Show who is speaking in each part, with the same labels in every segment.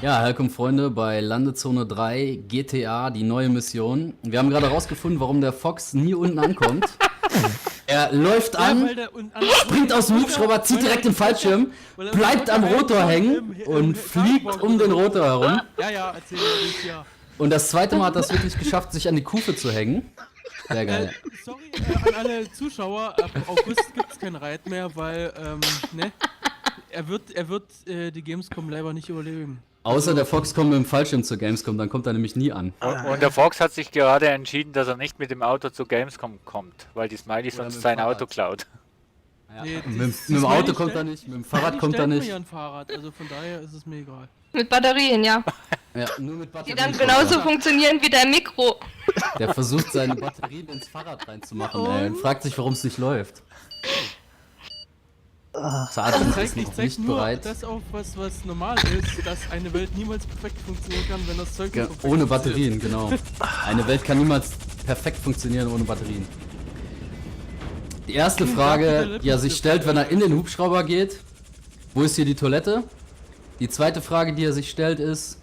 Speaker 1: Ja, willkommen Freunde bei Landezone 3 GTA, die neue Mission. Wir haben gerade rausgefunden, warum der Fox nie unten ankommt. Er läuft an, springt aus dem Hubschrauber, zieht direkt den Fallschirm, bleibt am Rotor hängen und fliegt um den Rotor herum.
Speaker 2: Ja, erzähl ruhig, ja.
Speaker 1: Und das zweite Mal hat er es wirklich geschafft, sich an die Kufe zu hängen. Sehr geil.
Speaker 2: Sorry an alle Zuschauer, ab August gibt's kein Reit mehr, weil, ne? Er wird die Gamescom leider nicht überleben.
Speaker 1: Außer der Fox kommt mit dem Fallschirm zur Gamescom, dann kommt er nämlich nie an.
Speaker 3: Und der Fox hat sich gerade entschieden, dass er nicht mit dem Auto zu Gamescom kommt, weil die Smiley
Speaker 1: Oder
Speaker 3: sonst
Speaker 1: mit
Speaker 3: sein
Speaker 1: Fahrrad.
Speaker 3: Auto klaut.
Speaker 1: Ja.
Speaker 2: Nee,
Speaker 1: Mit dem Auto kommt er nicht, mit dem Fahrrad kommt er nicht.
Speaker 2: Ja, ein Fahrrad, also von daher ist es mir egal.
Speaker 4: Mit Batterien, ja.
Speaker 1: Ja, nur mit
Speaker 4: Die
Speaker 1: Batterien.
Speaker 4: dann genauso funktionieren wie dein Mikro.
Speaker 1: Der versucht seine Batterien ins Fahrrad reinzumachen, ey, und fragt sich, warum es nicht läuft. Schade,
Speaker 2: Ich
Speaker 1: ist
Speaker 2: zeig
Speaker 1: noch
Speaker 2: nicht
Speaker 1: nicht
Speaker 2: nur
Speaker 1: bereit.
Speaker 2: das auf, was normal ist, dass eine Welt niemals perfekt funktionieren kann, wenn das Zeug
Speaker 1: Ja,
Speaker 2: nicht perfekt
Speaker 1: ohne
Speaker 2: funktioniert.
Speaker 1: Batterien, genau. Eine Welt kann niemals perfekt funktionieren ohne Batterien. Die erste Frage, die er sich stellt, wenn er in den Hubschrauber geht: Wo ist hier die Toilette? Die zweite Frage, die er sich stellt, ist: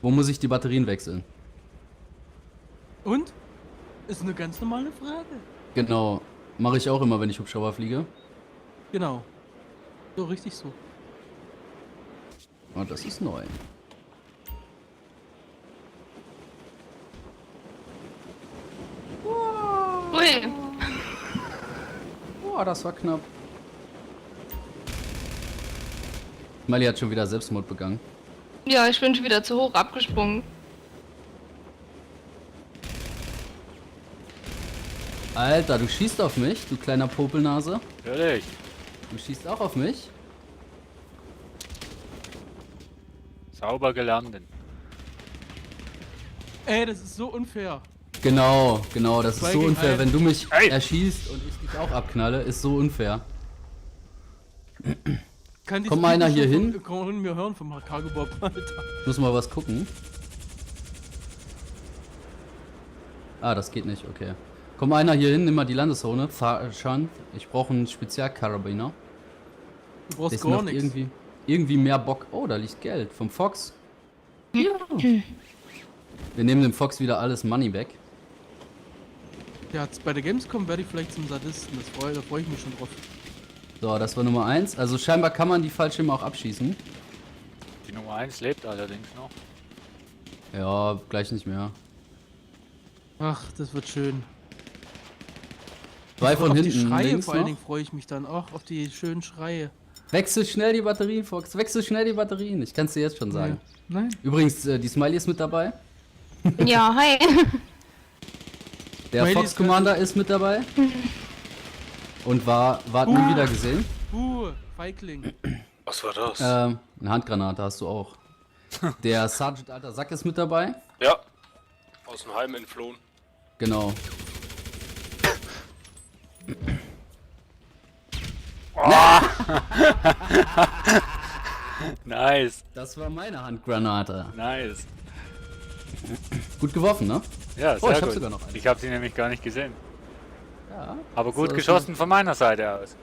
Speaker 1: Wo muss ich die Batterien wechseln?
Speaker 2: Und? Ist eine ganz normale Frage.
Speaker 1: Genau, mache ich auch immer, wenn ich Hubschrauber fliege.
Speaker 2: Genau. So, richtig so.
Speaker 1: Und das ist neu.
Speaker 4: Ui.
Speaker 1: Boah, das war knapp. Mali hat schon wieder Selbstmord begangen.
Speaker 4: Ja, ich bin schon wieder zu hoch abgesprungen.
Speaker 1: Alter, du schießt auf mich, du kleiner Popelnase.
Speaker 3: Natürlich.
Speaker 1: Du schießt auch auf mich.
Speaker 3: Sauber gelandet.
Speaker 2: Ey, das ist so unfair.
Speaker 1: Genau, das ist
Speaker 2: Zwei
Speaker 1: so
Speaker 2: gegen
Speaker 1: unfair.
Speaker 2: einen.
Speaker 1: Wenn du mich
Speaker 3: Ey.
Speaker 1: erschießt und ich dich auch abknalle, ist so unfair.
Speaker 2: Kann die
Speaker 1: Kommt mal einer hier hin?
Speaker 2: Können wir hören vom Cargo Bob, Alter.
Speaker 1: Ich muss mal was gucken. Ah, das geht nicht, okay. Komm mal einer hier hin, nimm mal die Landeszone. Schan, ich brauche einen Spezialkarabiner.
Speaker 2: Du brauchst
Speaker 1: Das
Speaker 2: gar
Speaker 1: macht
Speaker 2: nichts.
Speaker 1: irgendwie mehr Bock. Oh, da liegt Geld vom Fox. Ja. Wir nehmen dem Fox wieder alles Money weg.
Speaker 2: Ja, bei der Gamescom werde ich vielleicht zum Sadisten. Da freue ich mich schon drauf.
Speaker 1: So, das war Nummer 1. Also scheinbar kann man die Fallschirme auch abschießen.
Speaker 3: Die Nummer 1 lebt allerdings noch.
Speaker 1: Ja, gleich nicht mehr.
Speaker 2: Ach, das wird schön.
Speaker 1: Zwei von
Speaker 2: auf
Speaker 1: hinten,
Speaker 2: die Schreie
Speaker 1: links
Speaker 2: vor allen
Speaker 1: noch.
Speaker 2: Dingen freue ich mich dann. Ach, auf die schönen Schreie.
Speaker 1: Wechsel schnell die Batterien, Fox. Wechsel schnell die Batterien. Ich kann es dir jetzt schon sagen.
Speaker 2: Nein?
Speaker 1: Übrigens, die Smiley ist mit dabei.
Speaker 4: Ja, hi.
Speaker 1: Der
Speaker 2: Smiley
Speaker 1: Fox
Speaker 2: ist
Speaker 1: Commander ist mit dabei. Und war nie wieder gesehen.
Speaker 2: Feigling.
Speaker 5: Was war das?
Speaker 1: Eine Handgranate hast du auch. Der Sergeant Alter Sack ist mit dabei.
Speaker 5: Ja. Aus dem Heim entflohen.
Speaker 1: Genau.
Speaker 3: Nice,
Speaker 1: Das war meine Handgranate.
Speaker 3: nice.
Speaker 1: Gut geworfen, ne?
Speaker 3: Ja,
Speaker 1: Oh,
Speaker 3: sehr
Speaker 1: ich hab
Speaker 3: gut.
Speaker 1: sogar noch eine.
Speaker 3: Ich habe sie nämlich gar nicht gesehen.
Speaker 1: Ja.
Speaker 3: Aber gut
Speaker 1: So,
Speaker 3: geschossen von meiner Seite aus.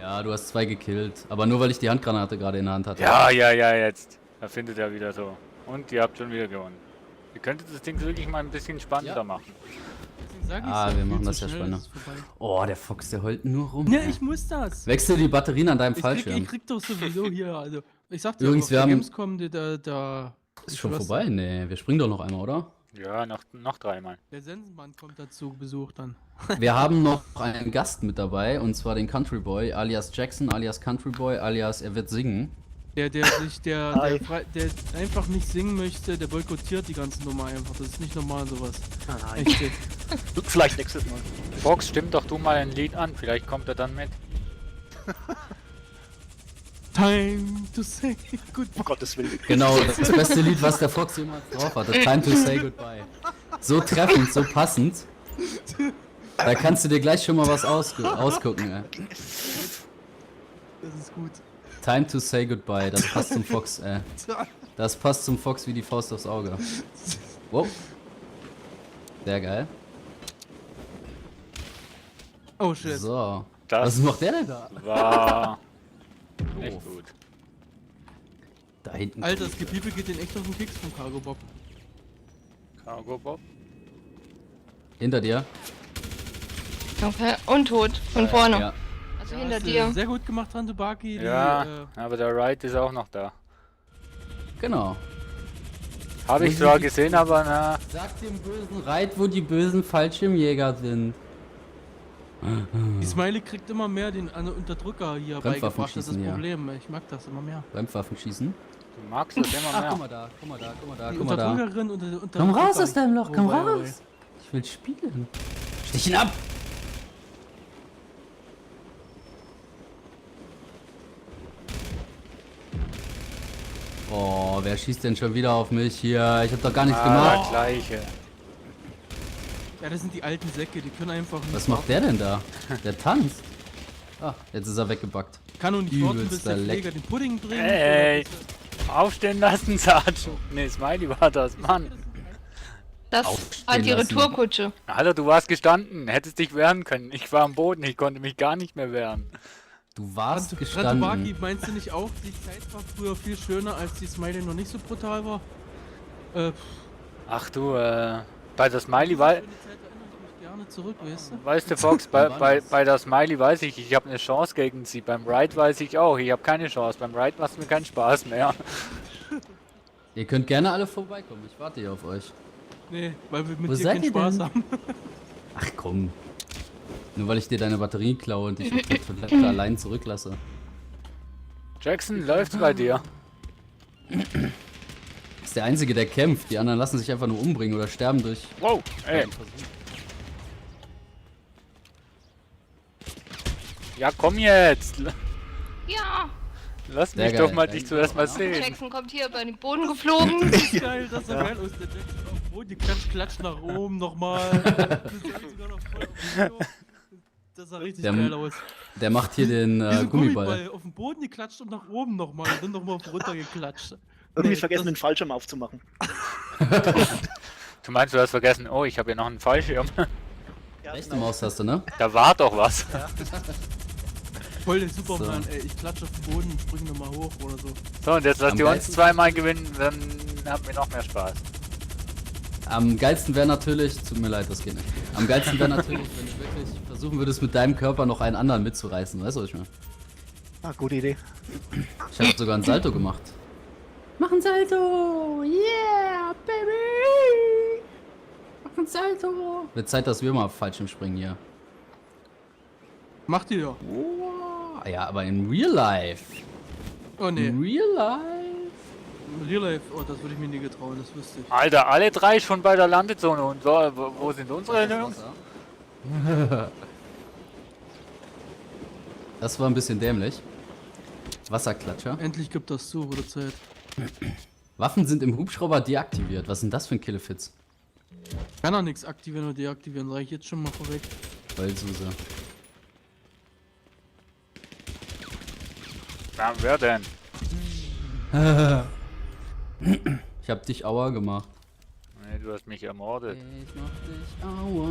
Speaker 1: Ja, du hast 2 gekillt. Aber nur weil ich die Handgranate gerade in der Hand hatte.
Speaker 3: Ja, jetzt. Da findet er wieder so. Und ihr habt schon wieder gewonnen. Ihr könntet das Ding wirklich mal ein bisschen spannender
Speaker 1: Ja.
Speaker 3: machen.
Speaker 2: Deswegen sag ich's
Speaker 1: Ah,
Speaker 2: ja,
Speaker 1: wir
Speaker 2: viel
Speaker 1: machen
Speaker 2: zu
Speaker 1: das ja
Speaker 2: schnell,
Speaker 1: spannender.
Speaker 2: ist vorbei.
Speaker 1: Oh, der Fox, der heult nur rum.
Speaker 2: Ja, ich muss das.
Speaker 1: Wechsel die Batterien an deinem
Speaker 2: Ich
Speaker 1: Fallschirm.
Speaker 2: krieg doch sowieso hier, also. Ich sag dir,
Speaker 1: Übrigens,
Speaker 2: auf
Speaker 1: wir
Speaker 2: der
Speaker 1: haben-
Speaker 2: Gamescom, da
Speaker 1: Ist schon vorbei? Nee, wir springen doch noch einmal, oder?
Speaker 3: Ja, noch dreimal.
Speaker 2: Der Sensenmann kommt dazu Besuch dann.
Speaker 1: Wir haben noch einen Gast mit dabei, und zwar den Country Boy, alias Jackson, alias Country Boy, alias er wird singen.
Speaker 2: Der einfach nicht singen möchte, der boykottiert die ganze Nummer einfach. Das ist nicht normal sowas.
Speaker 5: Nein.
Speaker 2: Echt jetzt.
Speaker 5: Vielleicht nächstes Mal.
Speaker 3: Fox, stimm doch du mal ein Lied an. Vielleicht kommt er dann mit.
Speaker 2: Time to say goodbye.
Speaker 5: Um Gottes Willen.
Speaker 1: Genau, das beste Lied, was der Fox jemals drauf hatte. Time to say goodbye. So treffend, so passend. Da kannst du dir gleich schon mal was ausgucken, ey.
Speaker 2: Das ist gut.
Speaker 1: Time to say goodbye, das passt zum Fox, ey. Das passt zum Fox wie die Faust aufs Auge. Wow. Sehr geil.
Speaker 2: Oh shit.
Speaker 1: So.
Speaker 3: Das
Speaker 1: Was macht der denn da?
Speaker 3: war nicht gut.
Speaker 1: Da hinten.
Speaker 2: Alter, das Gepiepel geht den echt auf den Keks vom Cargo Bob.
Speaker 3: Cargo Bob.
Speaker 1: Hinter dir.
Speaker 4: Okay, und tot. Von vorne.
Speaker 1: Ja.
Speaker 4: Also
Speaker 2: Ja,
Speaker 4: hinter
Speaker 2: hast du
Speaker 4: dir.
Speaker 2: sehr gut gemacht, Handebaki.
Speaker 3: Ja, aber der Wright ist auch noch da.
Speaker 1: Genau.
Speaker 3: Habe ich
Speaker 1: Wo
Speaker 3: zwar
Speaker 1: sind die-
Speaker 3: gesehen, aber na.
Speaker 1: Sag dem bösen Reit, wo die bösen Fallschirmjäger sind.
Speaker 2: Die Smiley kriegt immer mehr den Unterdrücker hier
Speaker 1: Brennwaffen
Speaker 2: beigebracht. Das ist das
Speaker 1: schießen, ja.
Speaker 2: Problem. Ich mag das immer mehr.
Speaker 1: Brennwaffen schießen.
Speaker 3: Du magst das immer
Speaker 1: Ach,
Speaker 3: mehr.
Speaker 1: guck mal da, guck mal da, guck mal da,
Speaker 2: Die
Speaker 1: guck mal da.
Speaker 2: Unterdrückerin und der Unterdrücker.
Speaker 1: Komm raus aus deinem Loch, komm
Speaker 2: Oh, wei, oh, wei.
Speaker 1: raus. Ich will spielen. Stich ihn ab! Oh, wer schießt denn schon wieder auf mich hier? Ich hab doch gar nichts
Speaker 3: Der
Speaker 1: gemacht.
Speaker 3: gleiche.
Speaker 2: Ja, das sind die alten Säcke, die können einfach nicht.
Speaker 1: Was macht der denn da? Der tanzt. Ah, jetzt ist er weggebackt.
Speaker 2: Kann doch nicht warten, bis
Speaker 1: Übelster
Speaker 2: der
Speaker 1: Leck.
Speaker 2: Pfleger den Pudding bringt.
Speaker 3: Ey,
Speaker 2: oder bis
Speaker 3: aufstehen lassen, Sergeant. Ne, Smiley war das, Mann.
Speaker 4: Das
Speaker 1: Aufstehen
Speaker 4: war die
Speaker 1: lassen.
Speaker 4: Retourkutsche.
Speaker 3: Alter, du warst gestanden, hättest dich wehren können. Ich war am Boden, ich konnte mich gar nicht mehr wehren.
Speaker 1: Du warst
Speaker 2: Ratubaki,
Speaker 1: gestanden.
Speaker 2: meinst du nicht auch, die Zeit war früher viel schöner, als die Smiley noch nicht so brutal war?
Speaker 3: Ach du, bei der Smiley,
Speaker 2: Schöne Zeit erinnere ich mich gerne zurück, weißt du?
Speaker 3: weißt du, Fox, bei der Smiley weiß ich habe eine Chance gegen sie. Beim Wright weiß ich auch, ich habe keine Chance. Beim Wright macht es mir keinen Spaß mehr.
Speaker 1: Ihr könnt gerne alle vorbeikommen. Ich warte hier auf euch.
Speaker 2: Nee, weil wir
Speaker 1: Wo
Speaker 2: mit dir
Speaker 1: seid
Speaker 2: keinen
Speaker 1: ihr
Speaker 2: Spaß
Speaker 1: denn?
Speaker 2: haben.
Speaker 1: Ach komm. Nur weil ich dir deine Batterien klaue und dich auf der Toilette allein zurücklasse.
Speaker 3: Jackson, läuft's bei dir?
Speaker 1: Ist der Einzige, der kämpft. Die anderen lassen sich einfach nur umbringen oder sterben durch.
Speaker 3: Wow, ey. Ja, komm jetzt.
Speaker 4: Ja.
Speaker 3: Lass
Speaker 1: Sehr
Speaker 3: mich doch
Speaker 1: geil.
Speaker 3: mal dich zuerst mal sehen.
Speaker 4: Jackson kommt hier über den Boden geflogen.
Speaker 2: Geil, das sah geil aus. Der Jackson auf dem Boden, die klatscht nach oben nochmal. Sogar noch voll auf dem Video. Das sah richtig
Speaker 1: Der-
Speaker 2: geil aus.
Speaker 1: Der macht hier den
Speaker 2: Wie so ein
Speaker 1: Gummiball.
Speaker 2: auf dem Boden geklatscht und nach oben nochmal. Und dann nochmal runter geklatscht.
Speaker 5: Irgendwie
Speaker 2: Nee,
Speaker 5: vergessen,
Speaker 2: das-
Speaker 5: den Fallschirm aufzumachen.
Speaker 3: Du meinst, du hast vergessen, oh, ich habe hier noch einen Fallschirm.
Speaker 5: Ja,
Speaker 1: Rechte
Speaker 5: genau.
Speaker 1: Maustaste, ne?
Speaker 3: Da war doch was.
Speaker 2: Voll der Superman,
Speaker 1: So.
Speaker 2: ey. Ich klatsche auf den Boden und springe nochmal hoch oder so.
Speaker 3: So, und jetzt lasst
Speaker 1: Am
Speaker 3: ihr uns
Speaker 1: geilsten-
Speaker 3: zweimal gewinnen, dann haben wir noch mehr Spaß.
Speaker 1: Am geilsten wäre natürlich, tut mir leid, das geht nicht. Am geilsten wäre natürlich, wenn du wirklich versuchen würdest, mit deinem Körper noch einen anderen mitzureißen. Weißt du, was ich meine?
Speaker 5: Ah, gute Idee.
Speaker 1: Ich habe sogar ein Salto gemacht. Mach ein Salto! Yeah, baby! Mach ein Salto! Wird Zeit, dass wir mal auf Fallschirm springen hier.
Speaker 2: Macht ihr ja.
Speaker 1: Wow. Ja, aber in Real Life.
Speaker 2: Oh ne,
Speaker 1: In Real Life.
Speaker 2: Real Life, oh, das würde ich mir nie getrauen, das wüsste ich.
Speaker 3: Alter, alle drei schon bei der Landezone. Und so, wo sind unsere Jungs?
Speaker 1: Das war ein bisschen dämlich. Wasserklatscher.
Speaker 2: Endlich gibt das zu, wurde Zeit.
Speaker 1: Waffen sind im Hubschrauber deaktiviert. Was sind das für ein Killefits?
Speaker 2: Kann er nichts aktivieren oder deaktivieren, sage ich jetzt schon mal vorweg.
Speaker 1: Heulsuse.
Speaker 3: Na, wer denn?
Speaker 1: Ich hab dich Aua gemacht.
Speaker 3: Nee, du hast mich ermordet.
Speaker 1: Ich mach dich Aua.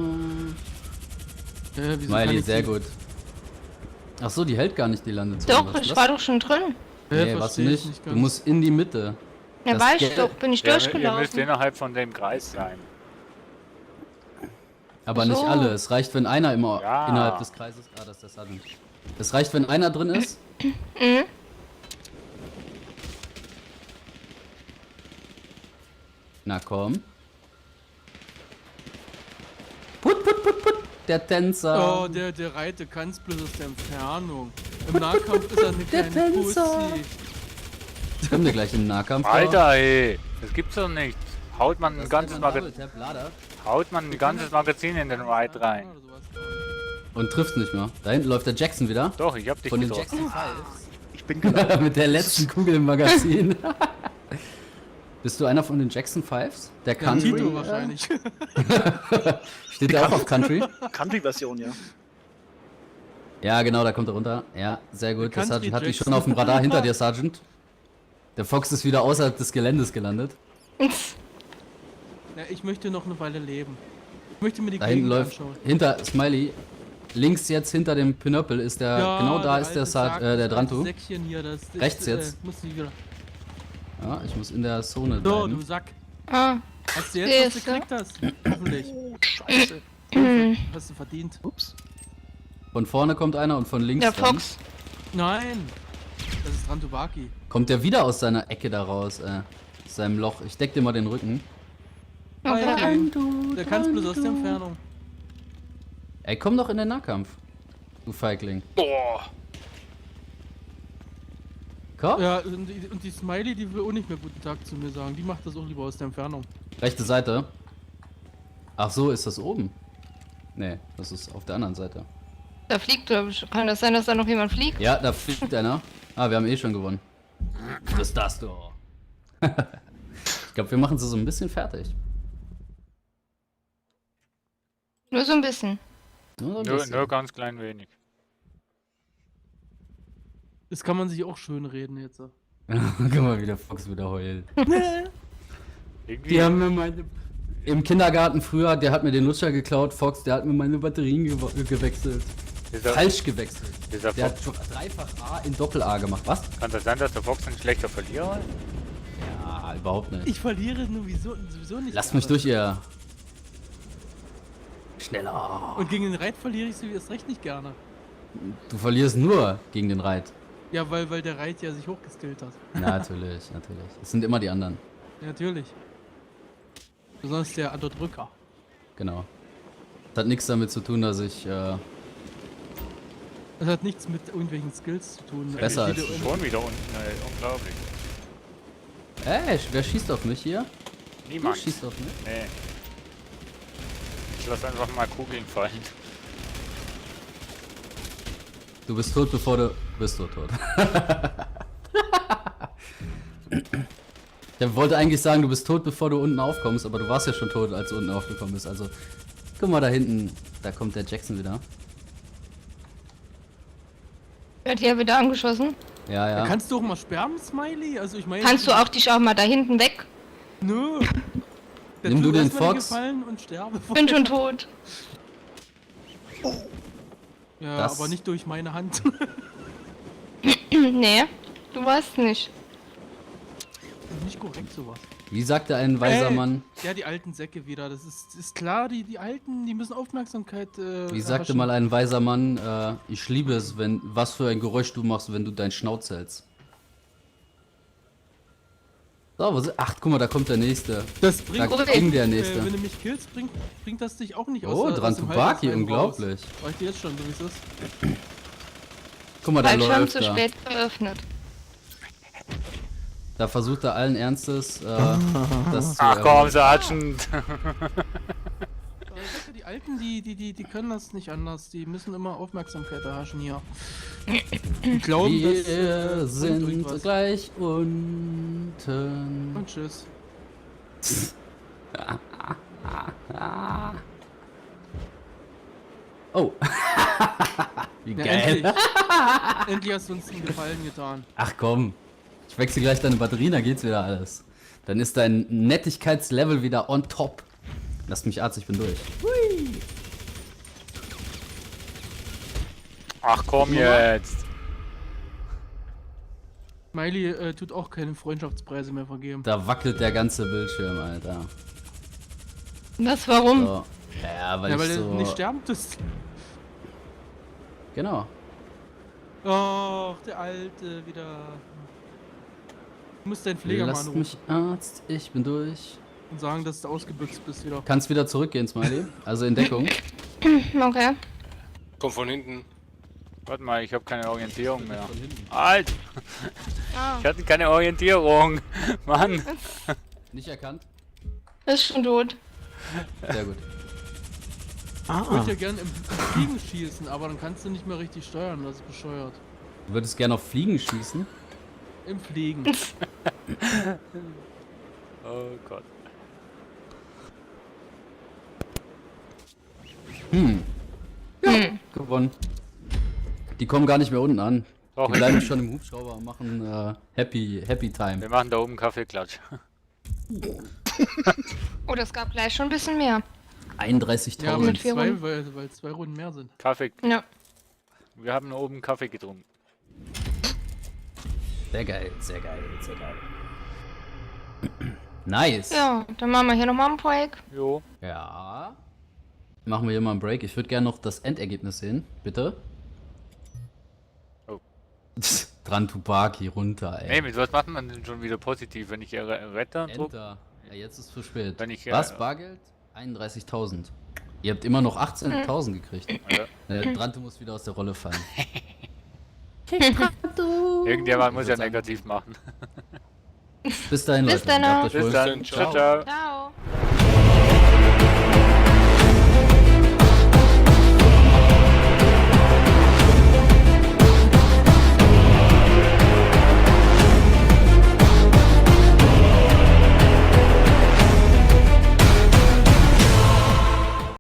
Speaker 2: Wieso kann
Speaker 1: Smiley,
Speaker 2: ich
Speaker 1: sehr
Speaker 2: die-
Speaker 1: gut. Ach so, die hält gar nicht die Landezone.
Speaker 4: Doch,
Speaker 1: Was ist
Speaker 4: ich
Speaker 1: das?
Speaker 4: war doch schon drin.
Speaker 1: Nee, was
Speaker 2: versteh ich
Speaker 1: nicht. Du
Speaker 2: ganz.
Speaker 1: musst in die Mitte.
Speaker 4: Ja,
Speaker 1: Das
Speaker 4: weiß ich
Speaker 1: Geld-
Speaker 4: doch, bin ich
Speaker 3: Ja, ihr müsst
Speaker 4: durchgelaufen.
Speaker 3: innerhalb von dem Kreis sein.
Speaker 1: Aber
Speaker 4: Ach
Speaker 1: nicht
Speaker 4: so.
Speaker 1: alle. Es reicht, wenn einer immer
Speaker 3: Ja.
Speaker 1: innerhalb des Kreises. Ah, das ist der Sergeant. Es reicht, wenn einer drin ist.
Speaker 4: Mhm.
Speaker 1: Na komm. Put, put, put, put. Der Tänzer.
Speaker 2: Oh, der Reite kann's bloß aus der Entfernung. Im Nahkampf ist er eine
Speaker 1: Der
Speaker 2: kleine
Speaker 1: Tänzer.
Speaker 2: Pussy.
Speaker 1: Kommen wir gleich im Nahkampf.
Speaker 3: Alter, ey, das gibt's doch nicht. Haut man
Speaker 1: Das
Speaker 3: ein
Speaker 1: ist
Speaker 3: ganzes
Speaker 1: einfach ein
Speaker 3: Magazin,
Speaker 1: Double-Tap, Lader.
Speaker 3: haut man ein ganzes Magazin in den Ride rein.
Speaker 2: Oder sowas.
Speaker 1: Und trifft nicht mehr. Da hinten läuft der Jackson wieder.
Speaker 3: Doch, ich hab dich
Speaker 1: Von den
Speaker 3: getroffen.
Speaker 1: Jackson Fives.
Speaker 5: Ich bin genau.
Speaker 1: Mit der letzten Kugel im Magazin. Bist du einer von den Jackson Fives? Der
Speaker 2: Der
Speaker 1: Country?
Speaker 2: Tito wahrscheinlich.
Speaker 1: Steht der auch auf Country?
Speaker 5: Country-Version, ja.
Speaker 1: Ja, genau, da kommt er runter. Ja, sehr gut. Der
Speaker 2: Country
Speaker 1: Sergeant hat dich
Speaker 2: Jackson.
Speaker 1: schon auf dem Radar hinter dir, Sergeant. Der Fox ist wieder außerhalb des Geländes gelandet.
Speaker 2: Ja, ich möchte noch eine Weile leben. Ich möchte mir die
Speaker 1: Da hinten
Speaker 2: Gegend
Speaker 1: läuft
Speaker 2: anschauen.
Speaker 1: hinter Smiley. Links jetzt hinter dem Pinöppel ist der. Genau da ist der
Speaker 2: alte Sarg,
Speaker 1: der
Speaker 2: das alte
Speaker 1: Drantu.
Speaker 2: Säckchen hier, das
Speaker 1: Rechts jetzt.
Speaker 2: Muss ich wieder.
Speaker 1: Ja, ich muss in der Zone
Speaker 2: So,
Speaker 1: bleiben.
Speaker 2: du Sack.
Speaker 4: Ah,
Speaker 2: Hast du jetzt, was du
Speaker 4: Siehste?
Speaker 2: gekriegt hast? Hoffentlich.
Speaker 5: Scheiße.
Speaker 2: Hast du verdient.
Speaker 5: Ups.
Speaker 1: Von vorne kommt einer und von links
Speaker 4: der
Speaker 1: dann.
Speaker 4: Fox.
Speaker 2: Nein. Das ist Rantubaki.
Speaker 1: Kommt der wieder aus seiner Ecke da raus, aus seinem Loch. Ich deck dir mal den Rücken.
Speaker 4: Okay.
Speaker 2: Der kannst bloß aus der Entfernung.
Speaker 1: Ey, komm doch in den Nahkampf. Du Feigling.
Speaker 3: Boah.
Speaker 1: Komm.
Speaker 2: Ja, und die Smiley, die will auch nicht mehr guten Tag zu mir sagen. Die macht das auch lieber aus der Entfernung.
Speaker 1: Rechte Seite. Ach so, ist das oben? Nee, das ist auf der anderen Seite.
Speaker 4: Da fliegt, glaub ich. Kann das sein, dass da noch jemand fliegt?
Speaker 1: Ja, da fliegt einer. Ah, wir haben eh schon gewonnen. Was das doch? Ich glaube, wir machen sie so ein bisschen fertig.
Speaker 4: Nur so ein bisschen.
Speaker 1: Nur so ein
Speaker 3: Nur
Speaker 1: bisschen.
Speaker 3: ganz klein wenig.
Speaker 2: Das kann man sich auch schön reden jetzt.
Speaker 1: Guck mal, wie der Fox wieder heult.
Speaker 3: Irgendwie.
Speaker 1: Die haben mir meine... Im Kindergarten früher, der hat mir den Lutscher geklaut, Fox, der hat mir meine Batterien gewechselt.
Speaker 3: Dieser,
Speaker 1: Falsch gewechselt.
Speaker 3: dieser
Speaker 1: Der hat
Speaker 3: Fox.
Speaker 1: dreifach A in Doppel-A gemacht. Was?
Speaker 3: Kann das sein, dass der Fox ein schlechter Verlierer ist?
Speaker 1: Ja, überhaupt nicht.
Speaker 2: Ich verliere sowieso nicht.
Speaker 1: Lasst mich
Speaker 2: gerne.
Speaker 1: durch, ihr... Schneller.
Speaker 2: Und gegen den Reit verliere ich so erst recht nicht gerne.
Speaker 1: Du verlierst nur gegen den Reit.
Speaker 2: Ja, weil der Reit ja sich hochgeskillt hat.
Speaker 1: Natürlich, natürlich. Es sind immer die anderen.
Speaker 2: Ja, natürlich. Besonders der Underdrücker.
Speaker 1: Genau. Das hat nichts damit zu tun, dass ich...
Speaker 2: Das hat nichts mit irgendwelchen Skills zu tun.
Speaker 1: Besser
Speaker 2: Also,
Speaker 1: als
Speaker 2: jede-
Speaker 3: Schon wieder unten, unglaublich.
Speaker 1: wer schießt auf mich hier?
Speaker 3: Niemand.
Speaker 1: Wer schießt auf mich?
Speaker 3: Nee. Ich lass einfach mal Kugeln fallen.
Speaker 1: Du bist tot, bevor du... Bist du tot. Der wollte eigentlich sagen, du bist tot, bevor du unten aufkommst, aber du warst ja schon tot, als du unten aufgekommen bist. Also, guck mal da hinten. Da kommt der Jackson wieder.
Speaker 4: Wird hier wieder angeschossen?
Speaker 1: Ja, ja.
Speaker 2: Kannst du auch mal sperren, Smiley? Also ich meine...
Speaker 4: Kannst du auch dich auch mal da hinten weg?
Speaker 2: Nö. Der
Speaker 1: Nimm
Speaker 2: tut
Speaker 1: du den
Speaker 2: erstmal
Speaker 1: Fox.
Speaker 2: Gefallen und sterbe
Speaker 4: Bin schon tot.
Speaker 2: Ja,
Speaker 1: Das-
Speaker 2: aber nicht durch meine Hand.
Speaker 4: Nee, du weißt nicht.
Speaker 2: Nicht korrekt sowas.
Speaker 1: Wie sagte ein weiser
Speaker 2: Ey.
Speaker 1: Mann,
Speaker 2: Ja, die alten Säcke wieder. Das ist klar, die Alten, die müssen Aufmerksamkeit.
Speaker 1: wie sagte mal ein weiser Mann, ich liebe es, was für ein Geräusch du machst, wenn du deinen Schnauz hältst. So, ach, guck mal, da kommt der nächste.
Speaker 2: Das bringt
Speaker 1: Da ging der
Speaker 2: wenn
Speaker 1: nächste.
Speaker 2: du mich killst, bringt das dich auch nicht aus.
Speaker 1: Oh,
Speaker 2: aus dem
Speaker 1: Drantubaki,
Speaker 2: Halbwegsheim
Speaker 1: unglaublich.
Speaker 2: raus. Weiß ich dir jetzt schon, so wie es ist.
Speaker 1: Guck mal, da
Speaker 4: Fallschirm
Speaker 1: läuft
Speaker 4: zu
Speaker 1: er.
Speaker 4: spät geöffnet.
Speaker 1: Da versucht er allen Ernstes, das zu
Speaker 3: Ach komm,
Speaker 1: erreichen.
Speaker 3: Sergeant.
Speaker 2: Aber ich sag ja, die Alten, die können das nicht anders. Die müssen immer Aufmerksamkeit erhaschen hier. Die glauben, dass
Speaker 1: Wir
Speaker 2: bringt
Speaker 1: sind
Speaker 2: irgendwas.
Speaker 1: gleich unten.
Speaker 2: Und tschüss.
Speaker 1: Oh. Wie
Speaker 2: Ja,
Speaker 1: geil.
Speaker 2: endlich. Endlich hast du uns einen Gefallen getan.
Speaker 1: Ach komm. Ich wechsle gleich deine Batterien, dann geht's wieder alles. Dann ist dein Nettigkeitslevel wieder on top. Lass mich Arzt, ich bin durch.
Speaker 3: Ach komm jetzt.
Speaker 2: Smiley tut auch keine Freundschaftspreise mehr vergeben.
Speaker 1: Da wackelt der ganze Bildschirm, Alter.
Speaker 4: Was, warum?
Speaker 1: So. Ja, weil
Speaker 2: Ja, weil
Speaker 1: ich
Speaker 2: du
Speaker 1: so...
Speaker 2: nicht sterben tust.
Speaker 1: Genau.
Speaker 2: Och, der Alte wieder. Du musst deinen Pfleger mal
Speaker 1: Lass
Speaker 2: anrufen
Speaker 1: mich Arzt, ich bin durch.
Speaker 2: und sagen, dass du ausgebüxt bist wieder.
Speaker 1: Kannst wieder zurückgehen, Smiley. Also in Deckung.
Speaker 4: Okay.
Speaker 6: Komm von hinten.
Speaker 3: Warte mal, ich habe keine Orientierung mehr. Alt!
Speaker 4: Ah,
Speaker 3: Ich hatte keine Orientierung. Mann.
Speaker 1: Nicht erkannt?
Speaker 4: ist schon tot.
Speaker 1: Sehr gut.
Speaker 2: Ich würde ja gerne im Fliegen schießen, aber dann kannst du nicht mehr richtig steuern, das ist bescheuert.
Speaker 1: Du würdest gerne auf Fliegen schießen?
Speaker 2: Im Fliegen.
Speaker 3: Oh Gott.
Speaker 1: Gewonnen. Die kommen gar nicht mehr unten an.
Speaker 3: Doch,
Speaker 1: Die bleiben schon im Hubschrauber und machen Happy Time.
Speaker 3: wir machen da oben Kaffeeklatsch.
Speaker 4: Oh, das gab gleich schon ein bisschen mehr.
Speaker 1: 31.000.
Speaker 2: Ja,
Speaker 4: Mit 4 Runden.
Speaker 2: weil 2 Runden mehr sind.
Speaker 3: Kaffee.
Speaker 4: Ja.
Speaker 3: Wir haben da oben Kaffee getrunken.
Speaker 1: Sehr geil, sehr geil, sehr geil. Nice.
Speaker 4: Ja, dann machen wir hier nochmal einen Break.
Speaker 3: Jo.
Speaker 1: Ja. Machen wir hier mal einen Break. Ich würde gerne noch das Endergebnis sehen. Bitte.
Speaker 3: Oh.
Speaker 1: Dran Tupaki runter, ey.
Speaker 3: Nee, mit was macht man denn schon wieder positiv, wenn ich Retter drücke?
Speaker 1: Enter. Ja, jetzt ist zu spät.
Speaker 3: Wenn ich,
Speaker 1: Was? Bargeld? 31.000. Ihr habt immer noch 18.000 gekriegt.
Speaker 3: Ja.
Speaker 1: Drante muss wieder aus der Rolle fallen.
Speaker 3: Irgendjemand muss ja
Speaker 1: sagen-
Speaker 3: negativ machen.
Speaker 1: Bis dahin,
Speaker 4: Bis
Speaker 1: Leute.
Speaker 4: dann.
Speaker 1: Gehabt euch
Speaker 3: Bis
Speaker 1: wohl.
Speaker 3: dann.
Speaker 6: Ciao.
Speaker 3: Ciao, ciao.
Speaker 4: Ciao.